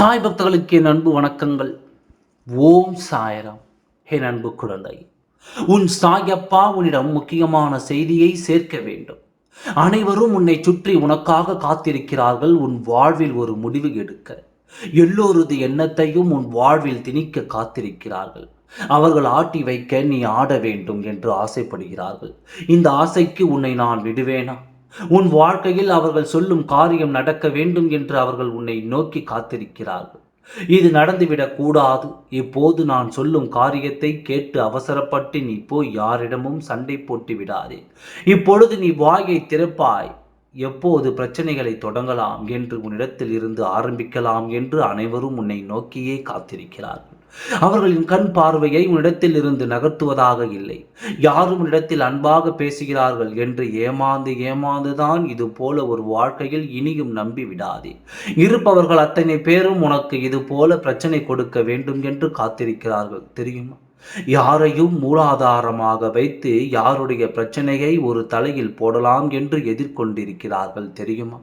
சாய் பக்தர்களுக்கு என் அன்பு வணக்கங்கள். ஓம் சாய்ராம். என் அன்பு குழந்தை, உன் சாயப்பா உன்னிடம் முக்கியமான செய்தியை சேர்க்க வேண்டும். அனைவரும் உன்னை சுற்றி உனக்காக காத்திருக்கிறார்கள், உன் வாழ்வில் ஒரு முடிவு எடுக்க. எல்லோரது எண்ணத்தையும் உன் வாழ்வில் திணிக்க காத்திருக்கிறார்கள். அவர்கள் ஆட்டி வைக்க நீ ஆட வேண்டும் என்று ஆசைப்படுகிறார்கள். இந்த ஆசைக்கு உன்னை நான் விடுவேனா? உன் வாழ்க்கையில் அவர்கள் சொல்லும் காரியம் நடக்க வேண்டும் என்று அவர்கள் உன்னை நோக்கி காத்திருக்கிறார்கள். இது நடந்துவிடக் கூடாது. இப்போது நான் சொல்லும் காரியத்தை கேட்டு அவசரப்பட்டு நீ போய் யாரிடமும் சண்டை போட்டு விடாதே. இப்பொழுது நீ வாயை திறப்பாய். எப்போது பிரச்சனைகளை தொடங்கலாம் என்று உன்னிடத்தில் இருந்து ஆரம்பிக்கலாம் என்று அனைவரும் உன்னை நோக்கியே காத்திருக்கிறார்கள். அவர்களின் கண் பார்வையை உன்னிடத்தில் இருந்து நகர்த்துவதாக இல்லை. யாரும் உன்னிடத்தில் அன்பாக பேசுகிறார்கள் என்று ஏமாந்துதான் இது போல ஒரு வாழ்க்கையில் இனியும் நம்பி விடாதே. இருப்பவர்கள் அத்தனை பேரும் உனக்கு இது போல பிரச்சனை கொடுக்க வேண்டும் என்று காத்திருக்கிறார்கள், தெரியுமா? யாரையும் மூலாதாரமாக வைத்து யாருடைய பிரச்சனையை ஒரு தலையில் போடலாம் என்று எதிர்கொண்டிருக்கிறார்கள், தெரியுமா?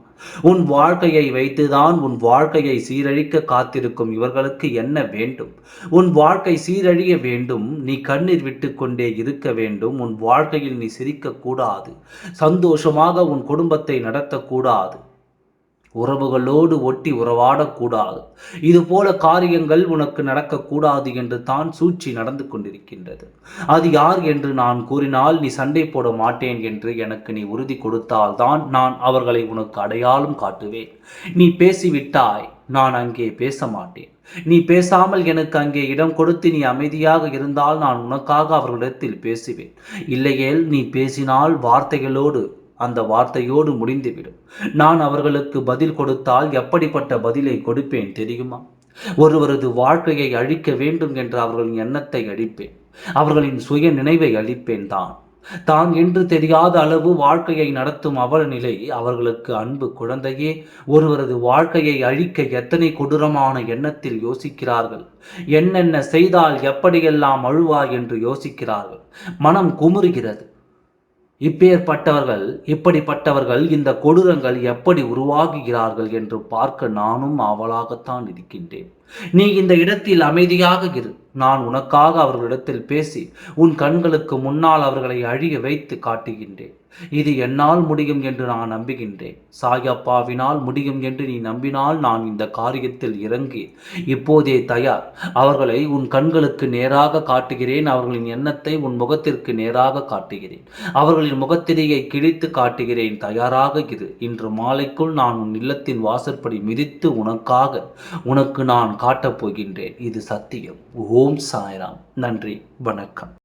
உன் வாழ்க்கையை வைத்துதான் உன் வாழ்க்கையை சீரழிக்க காத்திருக்கும் இவர்களுக்கு என்ன வேண்டும்? உன் வாழ்க்கை சீரழிய வேண்டும், நீ கண்ணீர் விட்டு கொண்டே இருக்க வேண்டும். உன் வாழ்க்கையில் நீ சிரிக்கக்கூடாது, சந்தோஷமாக உன் குடும்பத்தை நடத்தக்கூடாது, உறவுகளோடு ஒட்டி உறவாடக்கூடாது. இதுபோல காரியங்கள் உனக்கு நடக்கக்கூடாது என்று தான் சூழ்ச்சி நடந்து கொண்டிருக்கின்றது. அது யார் என்று நான் கூறினால் நீ சண்டை போட மாட்டேன் என்று எனக்கு நீ உறுதி கொடுத்தால் தான் நான் அவர்களை உனக்கு அடையாளம் காட்டுவேன். நீ பேசிவிட்டாய், நான் அங்கே பேச மாட்டேன். நீ பேசாமல் எனக்கு அங்கே இடம் கொடுத்து நீ அமைதியாக இருந்தால் நான் உனக்காக அவர்களிடத்தில் பேசுவேன். இல்லையேல் நீ பேசினால் வார்த்தைகளோடு அந்த வார்த்தையோடு முடிந்துவிடும். நான் அவர்களுக்கு பதில் கொடுத்தால் எப்படிப்பட்ட பதிலை கொடுப்பேன் தெரியுமா? ஒருவரது வாழ்க்கையை அழிக்க வேண்டும் என்ற அவர்களின் எண்ணத்தை அழிப்பேன். அவர்களின் சுய நினைவை அழிப்பேன். தான் என்று தெரியாத அளவு வாழ்க்கையை நடத்தும் அவல நிலை அவர்களுக்கு. அன்பு குழந்தையே, ஒருவரது வாழ்க்கையை அழிக்க எத்தனை கொடூரமான எண்ணத்தில் யோசிக்கிறார்கள். என்னென்ன செய்தால் எப்படியெல்லாம் அழுவார் என்று யோசிக்கிறார்கள். மனம் குமுறுகிறது. இப்படிப்பட்டவர்கள் இந்த கொடூரங்கள் எப்படி உருவாகுகிறார்கள் என்று பார்க்க நானும் ஆவலாகத்தான் இருக்கின்றேன். நீ இந்த இடத்தில் அமைதியாக இரு. நான் உனக்காக அவர்களிடத்தில் பேசி உன் கண்களுக்கு முன்னால் அவர்களை அழிய வைத்து காட்டுகின்றேன். இது என்னால் முடியும் என்று நான் நம்புகின்றேன். சாயப்பாவினால் முடியும் என்று நீ நம்பினால் நான் இந்த காரியத்தில் இறங்கி இப்போதே தயார். அவர்களை உன் கண்களுக்கு நேராக காட்டுகிறேன். அவர்களின் எண்ணத்தை உன் முகத்திற்கு நேராக காட்டுகிறேன். அவர்களின் முகத்திரையை கிழித்து காட்டுகிறேன். தயாராக இரு. இன்று மாலைக்குள் நான் உன் இல்லத்தின் வாசற்படி மிதித்து உனக்கு நான் காட்டப் போகின்றேன். இது சத்தியம். ஓம் சாய்ராம். நன்றி, வணக்கம்.